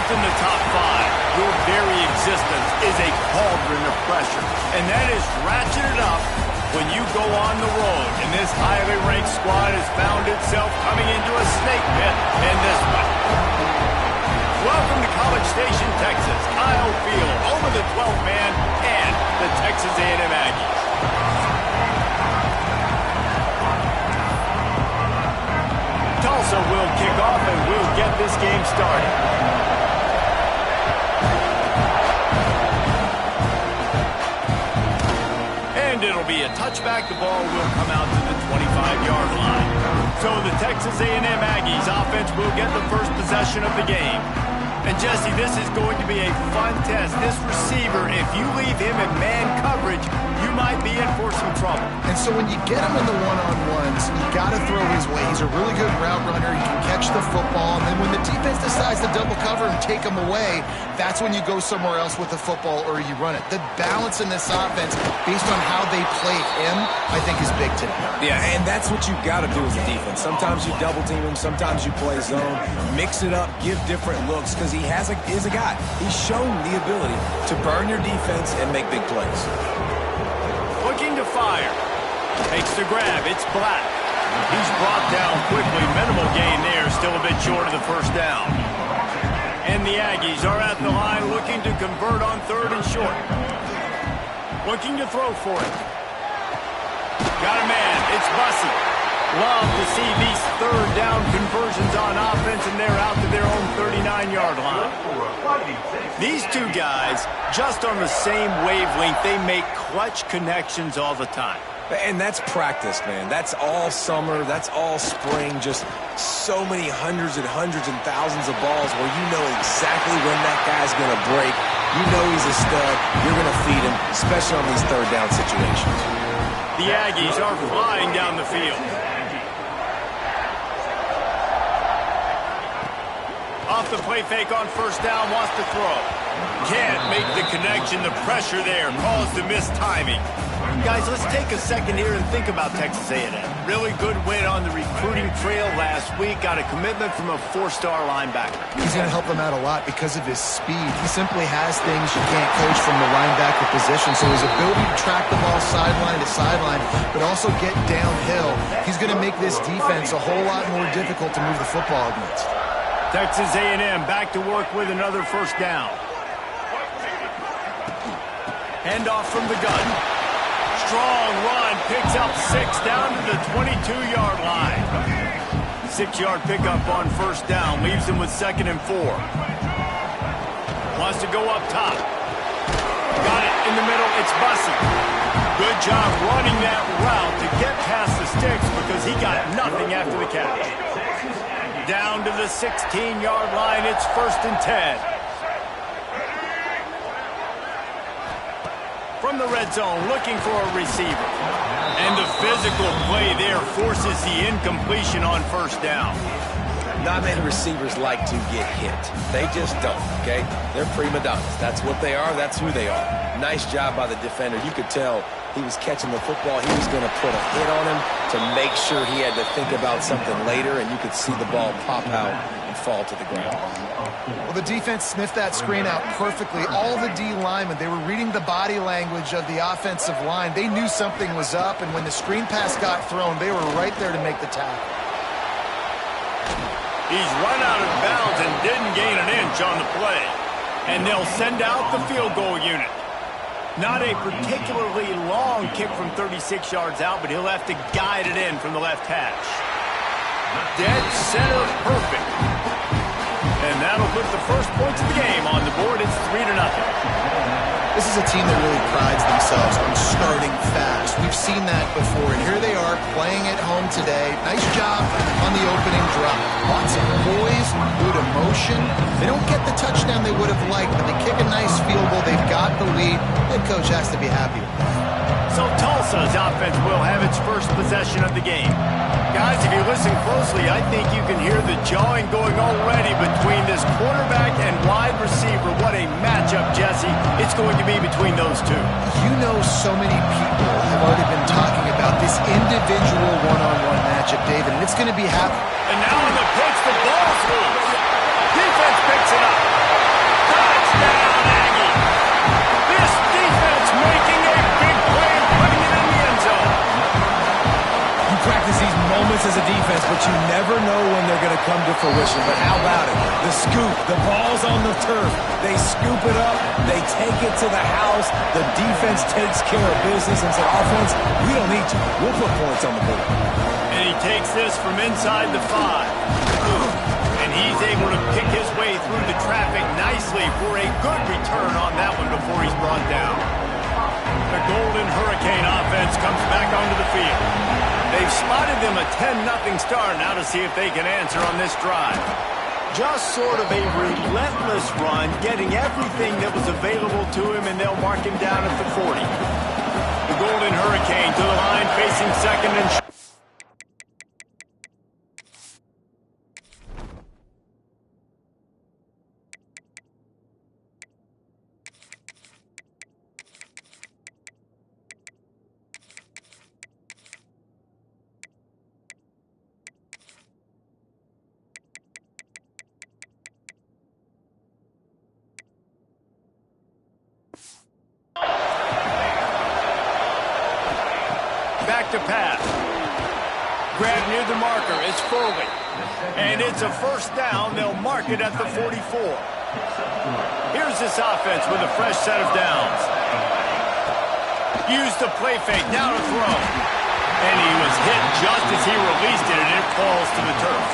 in the top five, your very existence is a cauldron of pressure. And that is ratcheted up when you go on the road. And this highly ranked squad has found itself coming into a snake pit in this one. Welcome to College Station, Texas. Kyle Field, home of the 12th man and the Texas A&M Aggies. Tulsa will kick off and we'll get this game started. And it'll be a touchback. The ball will come out to the 25-yard line. So the Texas A&M Aggies offense will get the first possession of the game. And Jesse, this is going to be a fun test. This receiver, if you leave him in man coverage, you might be in for some trouble. And so when you get him in the one-on-ones, you got to throw his way. He's a really good route runner. He can catch the football. And then when the defense decides to double cover and take him away, that's when you go somewhere else with the football or you run it. The balance in this offense, based on how they play him, I think is big today. Yeah, and that's what you've got to do as a defense. Sometimes you double team him, sometimes you play zone, mix it up, give different looks, because he is a guy. He's shown the ability to burn your defense and make big plays. Looking to fire. Takes the grab. It's Black. He's brought down quickly. Minimal gain there. Still a bit short of the first down. And the Aggies are at the line looking to convert on third and short. Looking to throw for it. Got a man. It's Bussey. Love to see these third down conversions on offense, and they're out to their own 39-yard line. These two guys, just on the same wavelength, they make clutch connections all the time. And that's practice, man. That's all summer. That's all spring. Just so many hundreds and thousands of balls where you know exactly when that guy's going to break. You know he's a stud. You're going to feed him, especially on these third down situations. The Aggies are flying down the field. Off the play fake on first down, wants to throw. Can't make the connection. The pressure there caused the missed timing. Guys, let's take a second here and think about Texas A&M. Really good win on the recruiting trail last week. Got a commitment from a four-star linebacker. He's going to help them out a lot because of his speed. He simply has things you can't coach from the linebacker position. So his ability to track the ball sideline to sideline, but also get downhill, he's going to make this defense a whole lot more difficult to move the football against. Texas A&M back to work with another first down. Handoff from the gun. Strong run, picks up 6 down to the 22-yard line. 6-yard pickup on first down, leaves him with 2nd and 4. Wants to go up top. Got it in the middle, it's Bussey. Good job running that route to get past the sticks because he got nothing after the catch. Down to the 16-yard line, it's 1st and 10. From the red zone, looking for a receiver. And the physical play there forces the incompletion on first down. Not many receivers like to get hit. They just don't, okay? They're prima donnas. That's what they are. That's who they are. Nice job by the defender. You could tell he was catching the football. He was going to put a hit on him to make sure he had to think about something later, and you could see the ball pop out and fall to the ground. Well, the defense sniffed that screen out perfectly. All the D linemen, they were reading the body language of the offensive line. They knew something was up, and when the screen pass got thrown, they were right there to make the tackle. He's run out of bounds and didn't gain an inch on the play. And they'll send out the field goal unit. Not a particularly long kick from 36 yards out, but he'll have to guide it in from the left hash. Dead center perfect. And that'll put the first points of the game on the board. It's 3-0. This is a team that really prides themselves on starting fast. We've seen that before, and here they are playing at home today. Nice job on the opening drive. Lots of poise, good emotion. They don't get the touchdown they would have liked, but they kick a nice field goal. They've got the lead. Head coach has to be happy with that. So Tulsa's offense will have its first possession of the game. Guys, if you listen closely, I think you can hear the jawing going already between this quarterback and wide receiver. What a matchup, Jesse. It's going to be between those two. You know, so many people have already been talking about this individual one-on-one matchup, David, and it's going to be happening. And now on the pitch, the ball's loose. Defense picks it up. moments as a defense, but you never know when they're going to come to fruition. But how about it? The scoop, the ball's on the turf. They scoop it up. They take it to the house. The defense takes care of business and said, offense, we don't need you. We'll put points on the board. And he takes this from inside the 5. And he's able to pick his way through the traffic nicely for a good return on that one before he's brought down. The Golden Hurricane offense comes back onto the field. They've spotted them a 10-0 start now to see if they can answer on this drive. Just sort of a relentless run, getting everything that was available to him, and they'll mark him down at the 40. The Golden Hurricane to the line, facing second and short. Back to pass. Grab near the marker. It's Foley. And it's a first down. They'll mark it at the 44. Here's this offense with a fresh set of downs. Use the play fake. Now to throw. And he was hit just as he released it, and it falls to the turf.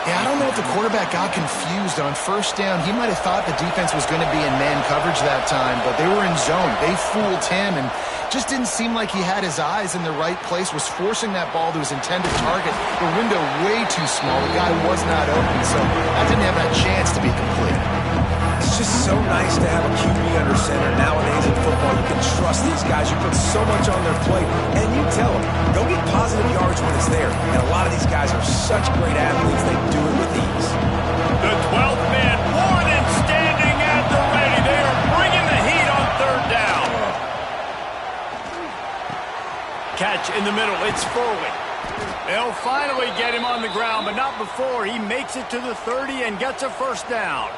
Yeah, I don't know if the quarterback got confused on first down. He might have thought the defense was going to be in man coverage that time, but they were in zone. They fooled him and just didn't seem like he had his eyes in the right place, was forcing that ball to his intended target. The window way too small. The guy was not open, so that didn't have that chance to be complete. It's just so nice to have a QB under center. Nowadays in football, you can trust these guys. You put so much on their plate, and you tell them, go get positive yards when it's there. And a lot of these guys are such great athletes, they do it with ease. The 12th man, more than standing at the ready. They are bringing the heat on third down. Catch in the middle. It's Foley. They'll finally get him on the ground, but not before he makes it to the 30 and gets a first down.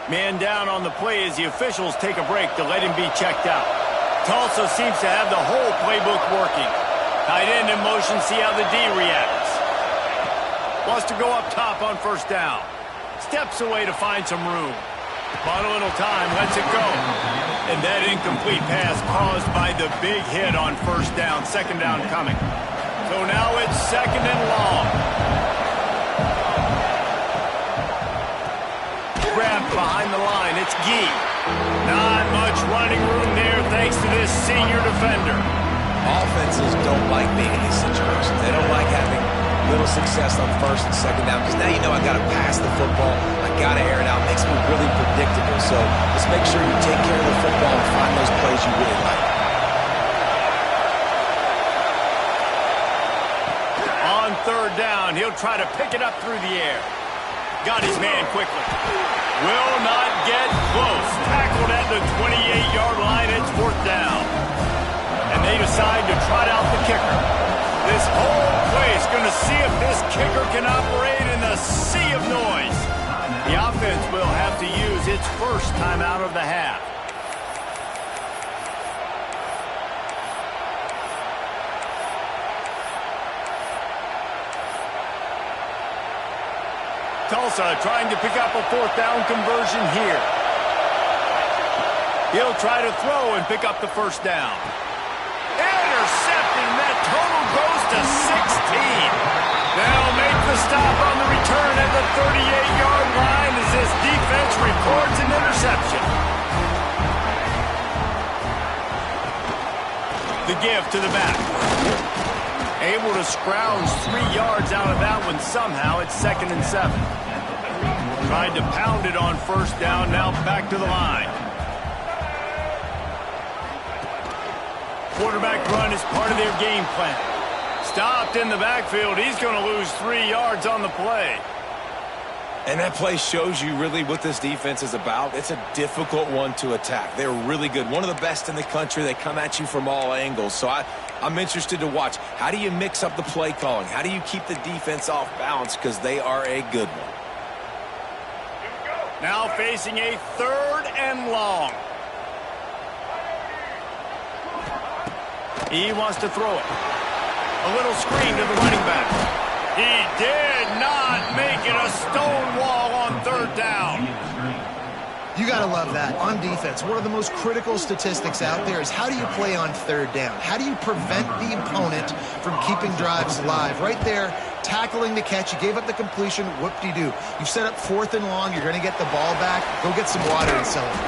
Man down on the play as the officials take a break to let him be checked out. Tulsa seems to have the whole playbook working. Tight end in motion, see how the D reacts. Wants to go up top on first down. Steps away to find some room. Bought a little time, lets it go. And that incomplete pass caused by the big hit on first down. Second down coming. So now it's second and long. Grab behind the line. It's Gee. Not much running room there thanks to this senior defender. Offenses don't like being in these situations. They don't like having little success on first and second down because now you know I got to pass the football. I got to air it out. It makes me really predictable. So let's make sure you take care of the football and find those plays you really like. On third down, he'll try to pick it up through the air. Got his man quickly. Will not get close. Tackled at the 28-yard line. It's fourth down. And they decide to trot out the kicker. This whole place going to see if this kicker can operate in the sea of noise. The offense will have to use its first timeout of the half. Tulsa trying to pick up a fourth down conversion here. He'll try to throw and pick up the first down. Intercepted, and that total goes to 16. They'll make the stop on the return at the 38-yard line as this defense records an interception. The give to the back. Able to scrounge 3 yards out of that one somehow. It's second and 7. Tried to pound it on first down, now back to the line. Quarterback run is part of their game plan. Stopped in the backfield. He's going to lose 3 yards on the play. And that play shows you really what this defense is about. It's a difficult one to attack. They're really good. One of the best in the country. They come at you from all angles. So I'm interested to watch. How do you mix up the play calling? How do you keep the defense off balance? Because they are a good one. Now facing a third and long. He wants to throw it. A little screen to the running back. He did not make it a stone wall on third down. You got to love that. On defense, one of the most critical statistics out there is how do you play on third down? How do you prevent the opponent from keeping drives alive? Right there, tackling the catch. You gave up the completion. Whoop-de-doo. You've set up 4th and long. You're going to get the ball back. Go get some water and celebrate.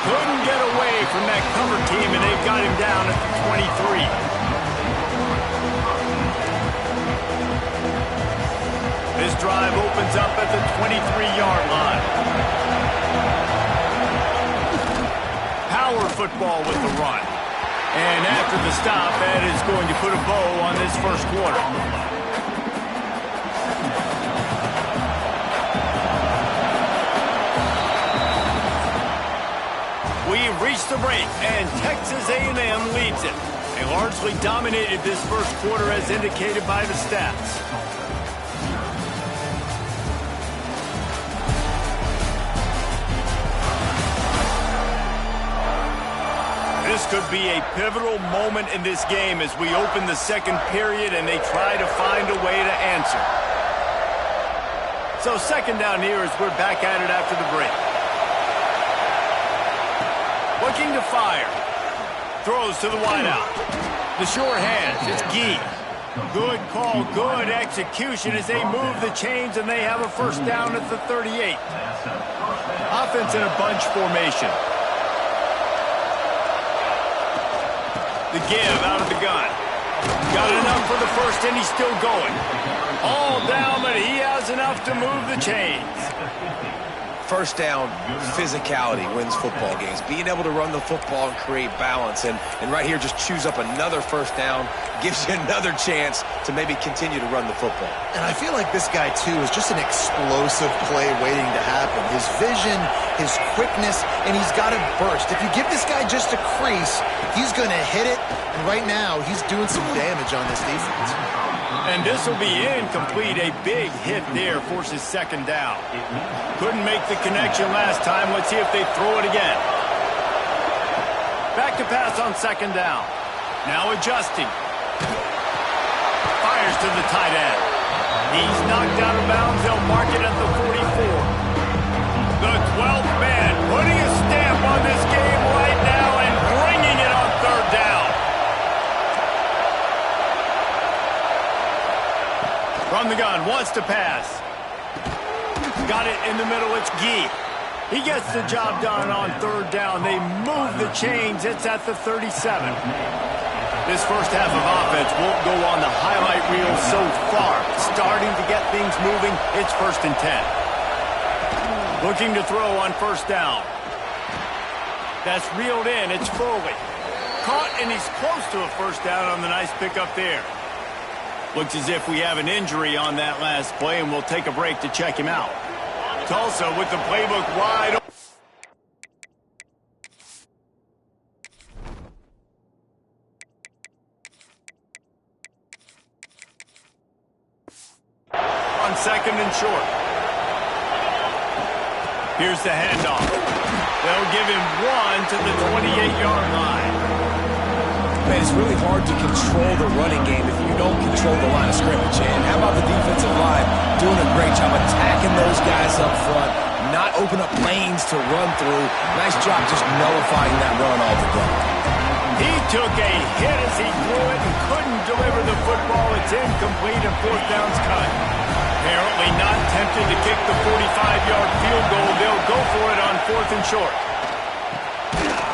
Couldn't get away from that cover team, and they've got him down at the 23. This drive opens up at the 23-yard line. Power football with the run. And after the stop, that is going to put a bow on this first quarter. We've reached the break, and Texas A&M leads it. They largely dominated this first quarter as indicated by the stats. This could be a pivotal moment in this game as we open the second period and they try to find a way to answer. So second down here as we're back at it after the break. Looking to fire. Throws to the wideout. The sure hands. It's Gee. Good call, good execution as they move the chains and they have a first down at the 38. Offense in a bunch formation. The give out of the gun. Got enough for the first, and he's still going. All down, but he has enough to move the chains. First down, physicality wins football games. Being able to run the football and create balance. And right here, just choose up another first down. Gives you another chance to maybe continue to run the football. And I feel like this guy, too, is just an explosive play waiting to happen. His vision, his quickness, and he's got to burst. If you give this guy just a crease, he's going to hit it. And right now, he's doing some damage on this defense. And this will be incomplete. A big hit there forces second down. Couldn't make the connection last time. Let's see if they throw it again. Back to pass on second down. Now adjusting. Fires to the tight end. He's knocked out of bounds. They'll mark it at the 44. The 12th man putting a stamp on this game right now and bringing it on third down. From the gun, wants to pass. Got it in the middle, it's Gee. He gets the job done on third down. They move the chains, it's at the 37. This first half of offense won't go on the highlight reel so far. Starting to get things moving, it's 1st and 10. Looking to throw on first down. That's reeled in, it's Foley. Caught, and he's close to a first down on the nice pickup there. Looks as if we have an injury on that last play, and we'll take a break to check him out. Tulsa with the playbook wide open. On second and short. Here's the handoff. They'll give him one to the 28-yard line. Man, it's really hard to control the running game if you don't control the line of scrimmage. And how about the defensive line doing a great job attacking those guys up front, not open up lanes to run through. Nice job just nullifying that run altogether. He took a hit as he threw it and couldn't deliver the football. It's incomplete and fourth down's cut. Apparently not tempted to kick the 45-yard field goal. They'll go for it on 4th and short.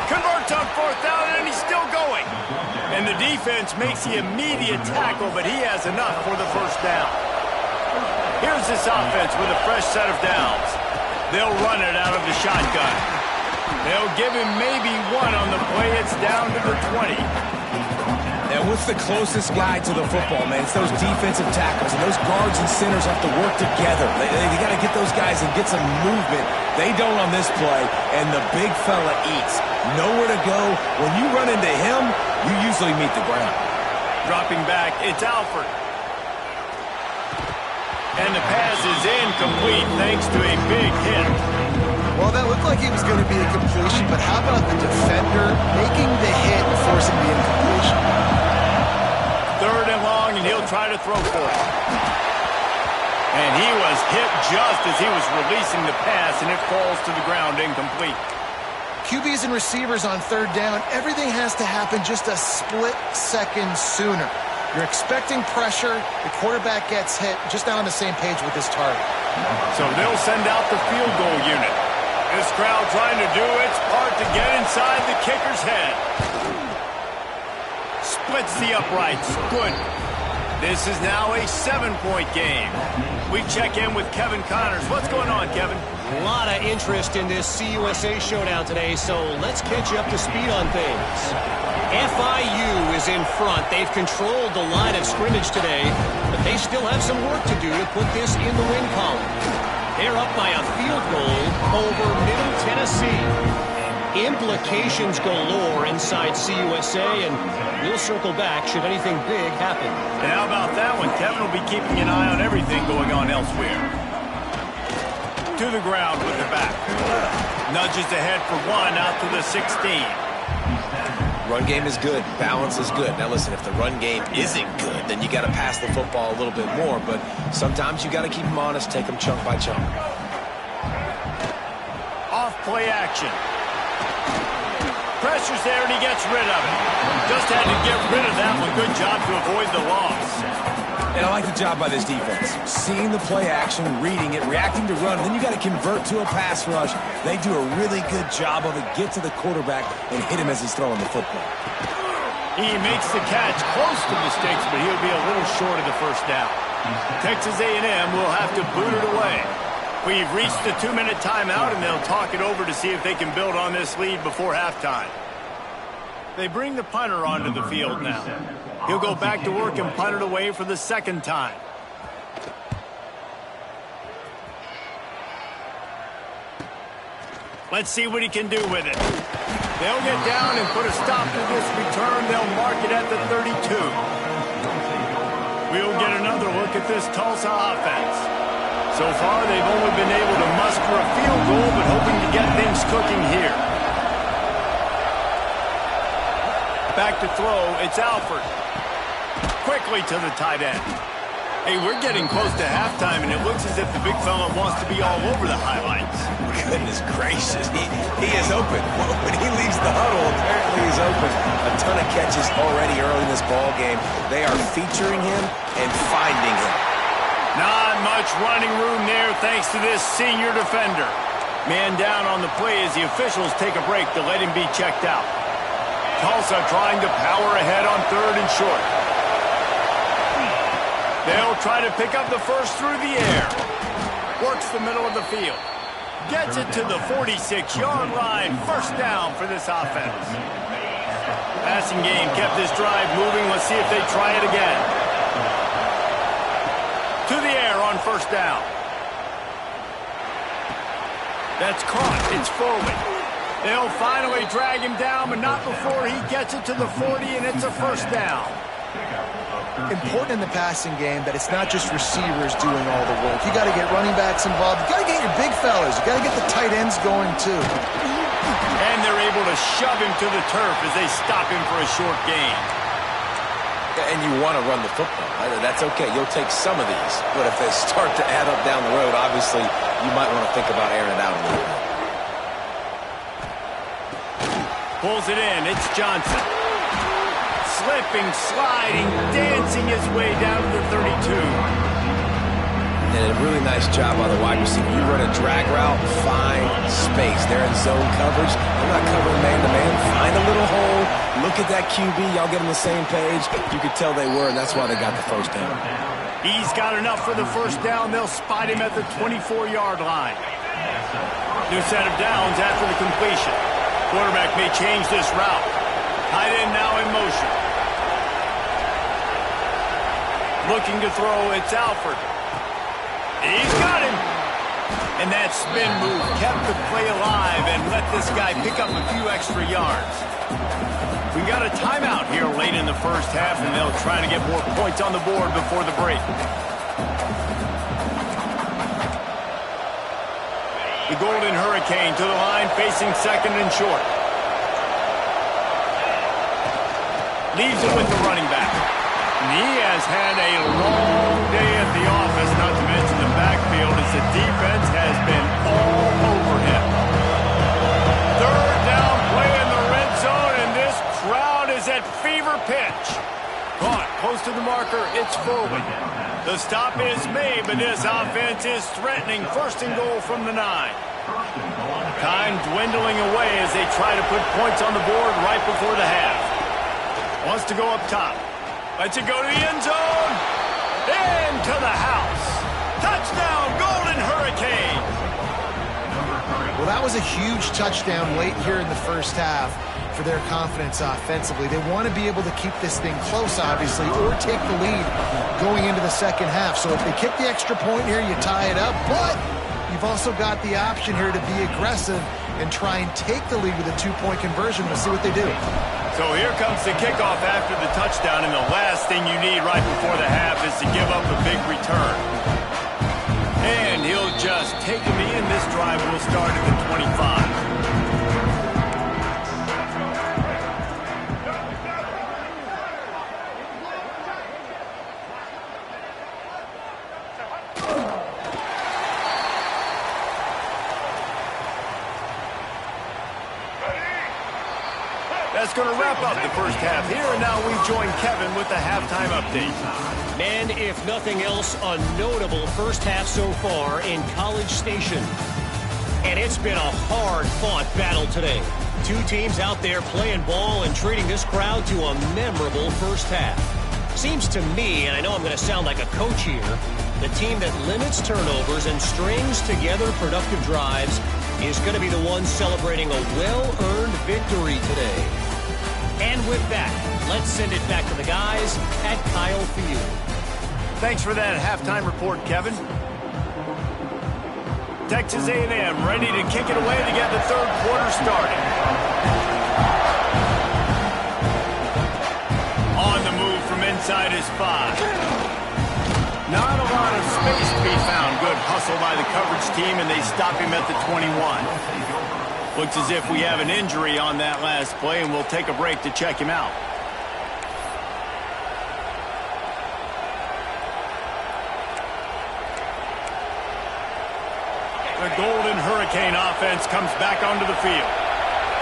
Converts on 4th down, and he's still going. And the defense makes the immediate tackle, but he has enough for the first down. Here's this offense with a fresh set of downs. They'll run it out of the shotgun. They'll give him maybe one on the play. It's down to the 20. And what's the closest guy to the football, man? It's those defensive tackles, and those guards and centers have to work together. They got to get those guys and get some movement. They don't on this play, and the big fella eats. Nowhere to go. When you run into him, you usually meet the ground. Dropping back, it's Alford. And the pass is incomplete thanks to a big hit. Well, that looked like it was going to be a completion, but how about the defender making the hit and forcing the incompletion? Third and long and he'll try to throw for it. And he was hit just as he was releasing the pass, and it falls to the ground incomplete. QBs and receivers on third down, everything has to happen just a split second sooner. You're expecting pressure, the quarterback gets hit, just not on the same page with his target. So they'll send out the field goal unit. This crowd trying to do its part to get inside the kicker's head. Splits the uprights. Good. This is now a 7-point game. We check in with Kevin Connors. What's going on, Kevin? A lot of interest in this CUSA showdown today, so let's catch you up to speed on things. FIU is in front. They've controlled the line of scrimmage today, but they still have some work to do to put this in the win column. They're up by a field goal over Middle Tennessee. Implications galore inside CUSA, and we'll circle back should anything big happen. And how about that one? Kevin will be keeping an eye on everything going on elsewhere. To the ground with the back. Nudges ahead for one out to the 16. Run game is good. Balance is good. Now listen, if the run game isn't good, then you got to pass the football a little bit more. But sometimes you got to keep them honest, take them chunk by chunk. Off play action. Pressure's there, and he gets rid of it. Just had to get rid of that one. Good job to avoid the loss. And I like the job by this defense. Seeing the play action, reading it, reacting to run, and then you got to convert to a pass rush. They do a really good job of it. Get to the quarterback and hit him as he's throwing the football. He makes the catch close to the sticks, but he'll be a little short of the first down. Texas A&M will have to boot it away. We've reached the 2-minute timeout, and they'll talk it over to see if they can build on this lead before halftime. They bring the punter onto the field now. He'll go back to work and punt it away for the second time. Let's see what he can do with it. They'll get down and put a stop to this return. They'll mark it at the 32. We'll get another look at this Tulsa offense. So far, they've only been able to muster a field goal, but hoping to get things cooking here. Back to throw, it's Alford. Quickly to the tight end. Hey, we're getting close to halftime, and it looks as if the big fella wants to be all over the highlights. Goodness gracious, he is open. When he leaves the huddle, apparently he's open. A ton of catches already early in this ball game. They are featuring him and finding him. Not much running room there thanks to this senior defender. Man down on the play as the officials take a break to let him be checked out. Tulsa trying to power ahead on third and short. They'll try to pick up the first through the air. Works the middle of the field. Gets it to the 46-yard line. First down for this offense. Passing game kept this drive moving. Let's see if they try it again. To the air on first down. That's caught. It's forward. They'll finally drag him down, but not before he gets it to the 40, and it's a first down. Important in the passing game that it's not just receivers doing all the work. You got to get running backs involved. You got to get your big fellas. You got to get the tight ends going too. And they're able to shove him to the turf as they stop him for a short gain. And you want to run the football. That's okay. You'll take some of these. But if they start to add up down the road, obviously, you might want to think about airing it out a little bit. Pulls it in. It's Johnson. Slipping, sliding, dancing his way down to the 32. And a really nice job by the wide receiver. You run a drag route, find space. They're in zone coverage. They're not covering man-to-man. Find a little hole. Look at that QB. Y'all get on the same page. You could tell they were, and that's why they got the first down. He's got enough for the first down. They'll spot him at the 24-yard line. New set of downs after the completion. Quarterback may change this route. Tight end now in motion. Looking to throw, it's Alford. He's got him. And that spin move kept the play alive and let this guy pick up a few extra yards. We got a timeout here late in the first half, and they'll try to get more points on the board before the break. The Golden Hurricane to the line, facing second and short. Leaves it with the running back. And he has had a long day at the office, not to mention the backfield, as the defense has been all over him. Third down play in the red zone, and this crowd is at fever pitch. Caught close to the marker, it's Foley. The stop is made, but this offense is threatening. First and goal from the 9. Time dwindling away as they try to put points on the board right before the half. Wants to go up top. Lets it go to the end zone. Into the house. Touchdown, Golden Hurricane. Well, that was a huge touchdown late here in the first half for their confidence offensively. They want to be able to keep this thing close, obviously, or take the lead going into the second half. So if they kick the extra point here, you tie it up. But you've also got the option here to be aggressive and try and take the lead with a 2-point conversion. We'll see what they do. So here comes the kickoff after the touchdown, and the last thing you need right before the half is to give up a big return. And he'll just take him in. This drive will start at the 25. That's going to wrap up the first half here, and now we join Kevin with the halftime update. And if nothing else, a notable first half so far in College Station. And it's been a hard-fought battle today. Two teams out there playing ball and treating this crowd to a memorable first half. Seems to me, and I know I'm going to sound like a coach here, the team that limits turnovers and strings together productive drives is going to be the one celebrating a well-earned victory today. And with that, let's send it back to the guys at Kyle Field. Thanks for that halftime report, Kevin. Texas A&M ready to kick it away to get the third quarter started. On the move from inside his 5. Not a lot of space to be found. Good hustle by the coverage team, and they stop him at the 21. Looks as if we have an injury on that last play, and we'll take a break to check him out. The Golden Hurricane offense comes back onto the field.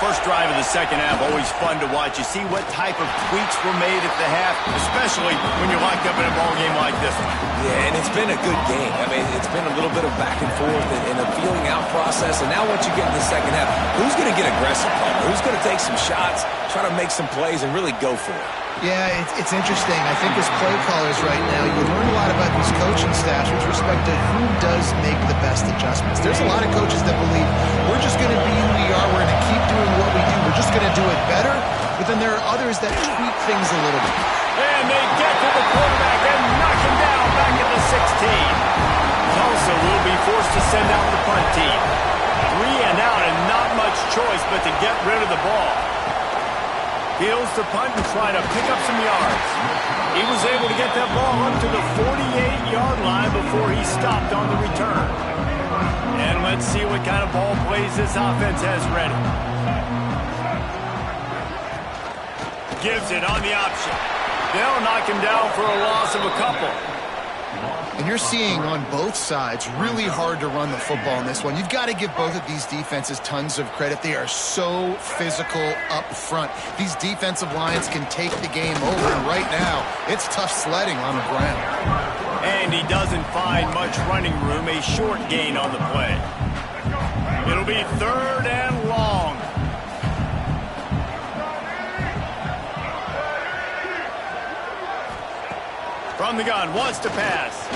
First drive of the second half, always fun to watch. You see what type of tweaks were made at the half, especially when you're locked up in a ball game like this one. Yeah, and it's been a good game. I mean, it's been a little bit of back and forth and a feeling out process. And now once you get in the second half, who's going to get aggressive? Who's going to take some shots, try to make some plays, and really go for it? Yeah, it's interesting. I think as play callers right now, you learn a lot about these coaching staffs with respect to who does make the best adjustments. There's a lot of coaches that believe we're just going to be who we are. We're going to keep doing what we do. We're just going to do it better. But then there are others that tweak things a little bit. And they get to the quarterback and knock him down back at the 16. Tulsa will be forced to send out the punt team. 3 and out and not much choice but to get rid of the ball. Fields to punt and try to pick up some yards. He was able to get that ball up to the 48-yard line before he stopped on the return. And let's see what kind of ball plays this offense has ready. Gives it on the option. They'll knock him down for a loss of a couple. And you're seeing on both sides really hard to run the football in this one. You've got to give both of these defenses tons of credit. They are so physical up front. These defensive lines can take the game over, and right now, it's tough sledding on the ground. And he doesn't find much running room, a short gain on the play. It'll be 3rd and long. From the gun, wants to pass.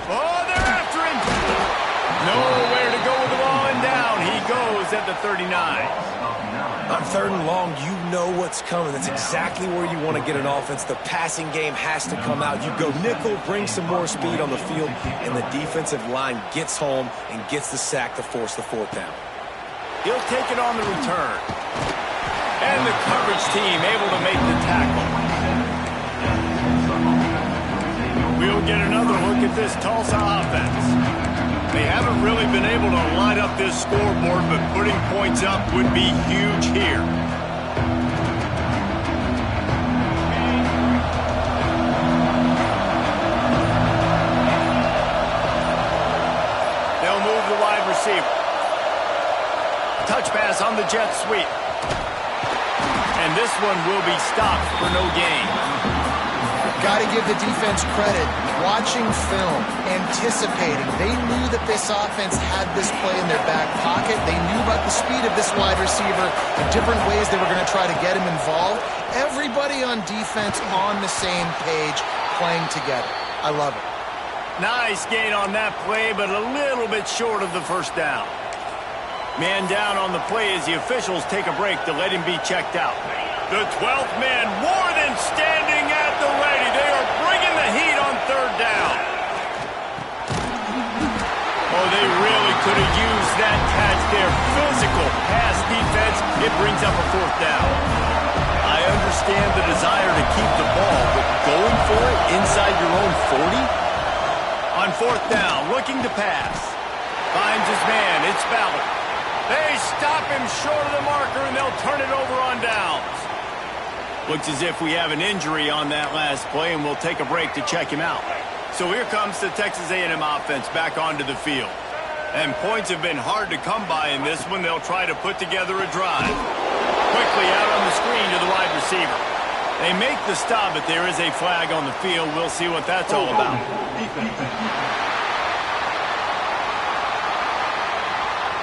Oh, they're after him. Nowhere to go with the ball, and down he goes at the 39. On 3rd and long, you know what's coming. That's exactly where you want to get an offense. The passing game has to come out. You go nickel, bring some more speed on the field, and the defensive line gets home and gets the sack to force the 4th down. He'll take it on the return. And the coverage team able to make the tackle. We'll get another look at this Tulsa offense. They haven't really been able to line up this scoreboard, but putting points up would be huge here. move the wide receiver. Touch pass on the jet sweep. And this one will be stopped for no gain. Got to give the defense credit. Watching film, anticipating. They knew that this offense had this play in their back pocket. They knew about the speed of this wide receiver and different ways they were going to try to get him involved. Everybody on defense on the same page, playing together. I love it. Nice gain on that play, but a little bit short of the first down. Man down on the play as the officials take a break to let him be checked out. The 12th man more than standing at the ready. They are bringing the heat on third down. Oh, they really could have used that catch there. Physical pass defense. It brings up a fourth down. I understand the desire to keep the ball, but going for it inside your own 40? On fourth down, looking to pass. Finds his man. It's Ballard. They stop him short of the marker, and they'll turn it over on downs. Looks as if we have an injury on that last play, and we'll take a break to check him out. So here comes the Texas A&M offense back onto the field. And points have been hard to come by in this one. They'll try to put together a drive. Quickly out on the screen to the wide receiver. They make the stop, but there is a flag on the field. We'll see what that's all about.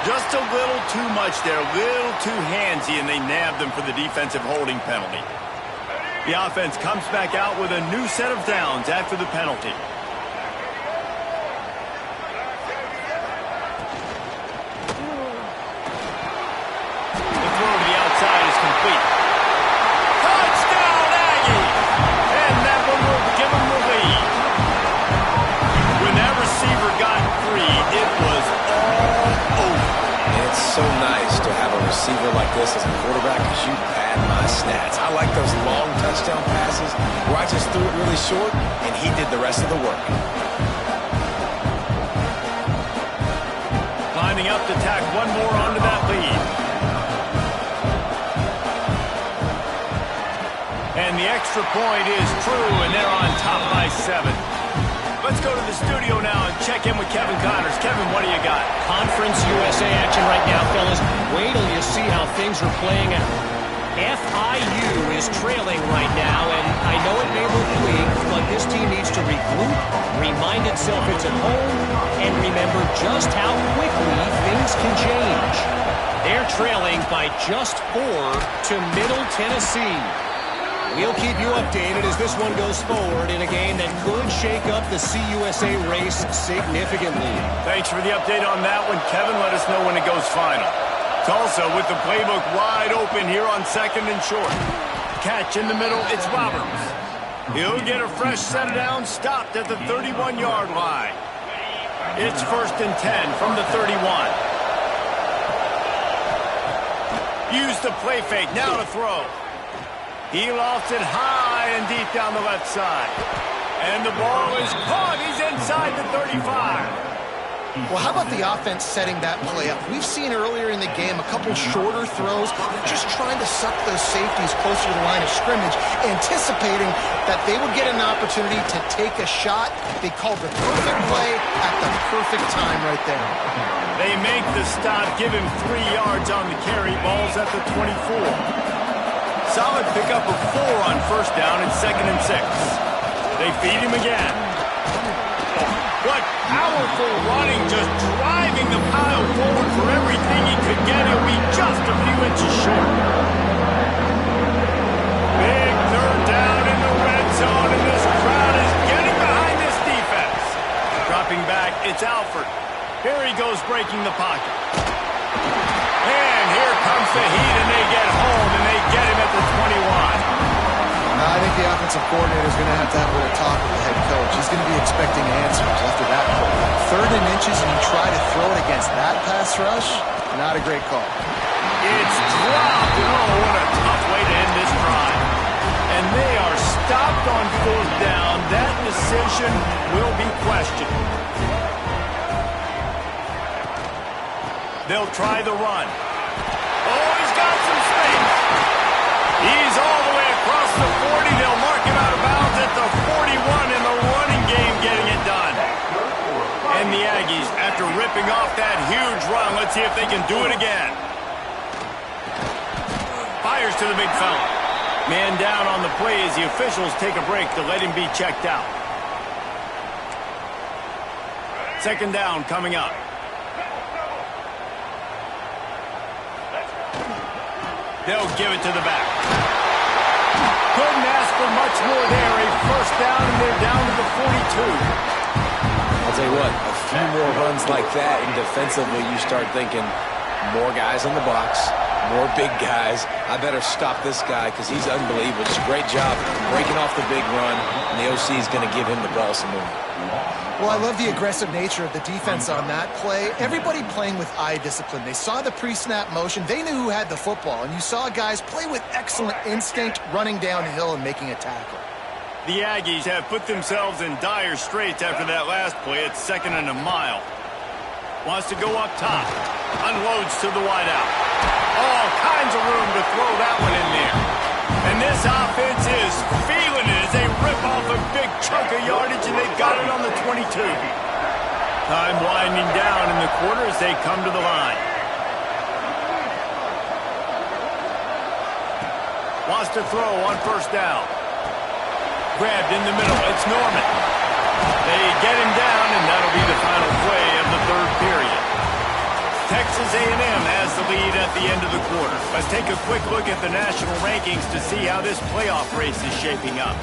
Just a little too much there, a little too handsy, and they nabbed them for the defensive holding penalty. The offense comes back out with a new set of downs after the penalty. The throw to the outside is complete. Touchdown, Aggie! And that one will give them the lead. When that receiver got free, it was all over. It's so nice to have a receiver like this as a quarterback because you pad my stats. I like those long touchdown passes where I just threw it really short and he did the rest of the work. Lining up to tack one more onto that lead. And the extra point is true, and they're on top by 7. Let's go to the studio now and check in with Kevin Connors. Kevin, what do you got? Conference USA action right now, fellas. Wait till you see how things are playing out. FIU is trailing right now, and I know it may look weak, but this team needs to regroup, remind itself it's at home, and remember just how quickly things can change. They're trailing by just 4 to Middle Tennessee. We'll keep you updated as this one goes forward in a game that could shake up the CUSA race significantly. Thanks for the update on that one, Kevin. Let us know when it goes final. Tulsa with the playbook wide open here on 2nd and short. Catch in the middle, it's Roberts. He'll get a fresh set of downs, stopped at the 31-yard line. It's 1st and 10 from the 31. Use the play fake, now to throw. He lofts it high and deep down the left side. And the ball is caught. He's inside the 35. Well, how about the offense setting that play up? We've seen earlier in the game a couple shorter throws, just trying to suck those safeties closer to the line of scrimmage, anticipating that they would get an opportunity to take a shot. They called the perfect play at the perfect time right there. They make the stop, give him 3 yards on the carry. Ball's at the 24. Solid pickup of 4 on 1st down and 2nd and 6. They feed him again. What powerful running, just driving the pile forward for everything he could get. He'll be just a few inches short. Big 3rd down in the red zone, and this crowd is getting behind this defense. Dropping back, it's Alford. Here he goes breaking the pocket. And here comes the heat, and they get home, and they get him at the 21. I think the offensive coordinator is going to have a little talk with the head coach. He's going to be expecting answers after that play. 3rd and inches, and you try to throw it against that pass rush, not a great call. It's dropped, and oh, what a tough way to end this drive. And they are stopped on 4th down. That decision will be questioned. They'll try the run. Oh, he's got some space. He's all the way across the 40. They'll mark him out of bounds at the 41 in the running game, getting it done. And the Aggies, after ripping off that huge run. Let's see if they can do it again. Fires to the big fella. Man down on the play as the officials take a break to let him be checked out. Second down coming up. They'll give it to the back. Couldn't ask for much more there. A first down, and they're down to the 42. I'll tell you what, a few more runs like that, and defensively you start thinking more guys in the box, more big guys. I better stop this guy because he's unbelievable. Just a great job breaking off the big run, and the OC is going to give him the ball some more. Well, I love the aggressive nature of the defense on that play. Everybody playing with eye discipline. They saw the pre-snap motion. They knew who had the football, and you saw guys play with excellent instinct, running downhill and making a tackle. The Aggies have put themselves in dire straits after that last play. It's 2nd and a mile. Wants to go up top. Unloads to the wideout. All kinds of room to throw that one in there. And this offense is feeling it as they rip off a big chunk of yardage, and they've got it on the 22. Time winding down in the quarter as they come to the line. Wants to throw on first down. Grabbed in the middle. It's Norman. They get him down, and that'll be the final play of the third period. Texas A&M has the lead at the end of the quarter. Let's take a quick look at the national rankings to see how this playoff race is shaping up.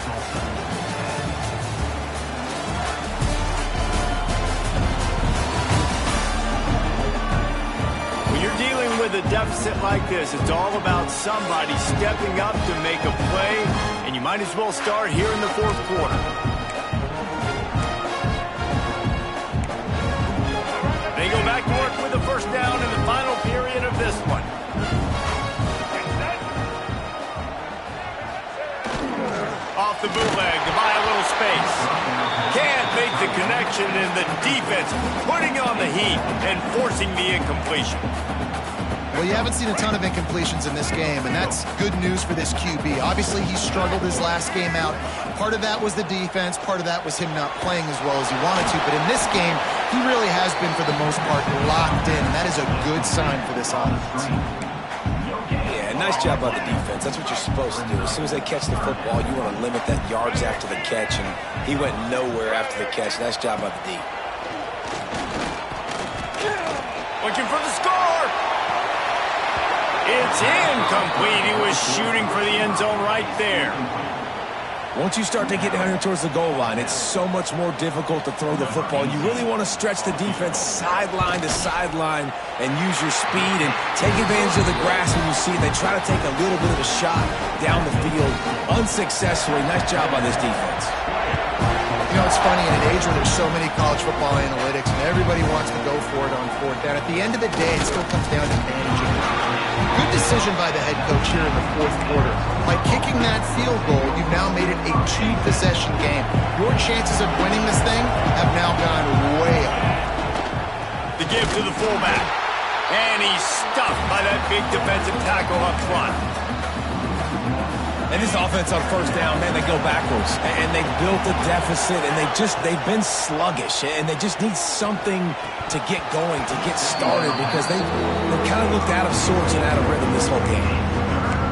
When you're dealing with a deficit like this, it's all about somebody stepping up to make a play, and you might as well start here in the fourth quarter. They go back to work with the first down in the final period of this one. Off the bootleg to buy a little space. Can't make the connection, and the defense putting on the heat and forcing the incompletion. Well, you haven't seen a ton of incompletions in this game, and that's good news for this QB. Obviously, he struggled his last game out. Part of that was the defense. Part of that was him not playing as well as he wanted to. But in this game, he really has been, for the most part, locked in, and that is a good sign for this offense. Yeah, nice job by the defense. That's what you're supposed to do. As soon as they catch the football, you want to limit that yards after the catch, and he went nowhere after the catch. Nice job by the D. Looking for the score. It's incomplete. He was shooting for the end zone right there. Once you start to get down here towards the goal line, it's so much more difficult to throw the football. You really want to stretch the defense sideline to sideline and use your speed and take advantage of the grass when you see it. They try to take a little bit of a shot down the field unsuccessfully. Nice job by this defense. You know, it's funny, in an age where there's so many college football analytics and everybody wants to go for it on fourth down, at the end of the day, it still comes down to managing the time. Good decision by the head coach here in the fourth quarter. By kicking that field goal, you've now made it a two-possession game. Your chances of winning this thing have now gone way up. The give to the fullback. And he's stuffed by that big defensive tackle up front. And this offense on first down, man, they go backwards. And they built a deficit, and they've been sluggish. And they just need something to get going, to get started, because they kind of looked out of sorts and out of rhythm this whole game.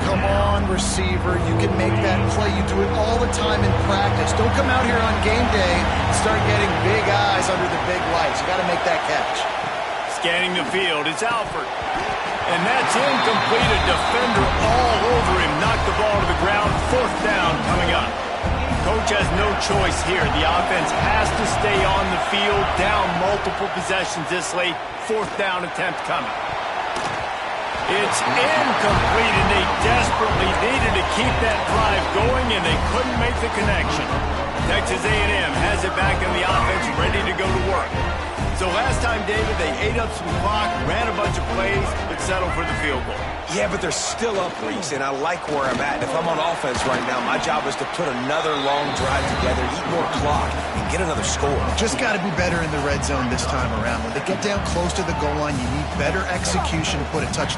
Come on, receiver. You can make that play. You do it all the time in practice. Don't come out here on game day and start getting big eyes under the big lights. You got to make that catch. Scanning the field, it's Alford. And that's incomplete. A defender all over him. Knocked the ball to the ground. Fourth down coming up. Coach has no choice here. The offense has to stay on the field, down multiple possessions this late. Fourth down attempt coming. It's incomplete, and they desperately needed to keep that drive going, and they couldn't make the connection. Texas A&M has it back in the offense, ready to go to work. So last time, David, they ate up some clock, ran a bunch of plays, but settled for the field goal. Yeah, but they're still up, Reese, and I like where I'm at. If I'm on offense right now, my job is to put another long drive together, eat more clock, and get another score. Just got to be better in the red zone this time around. When they get down close to the goal line, you need better execution to put a touchdown.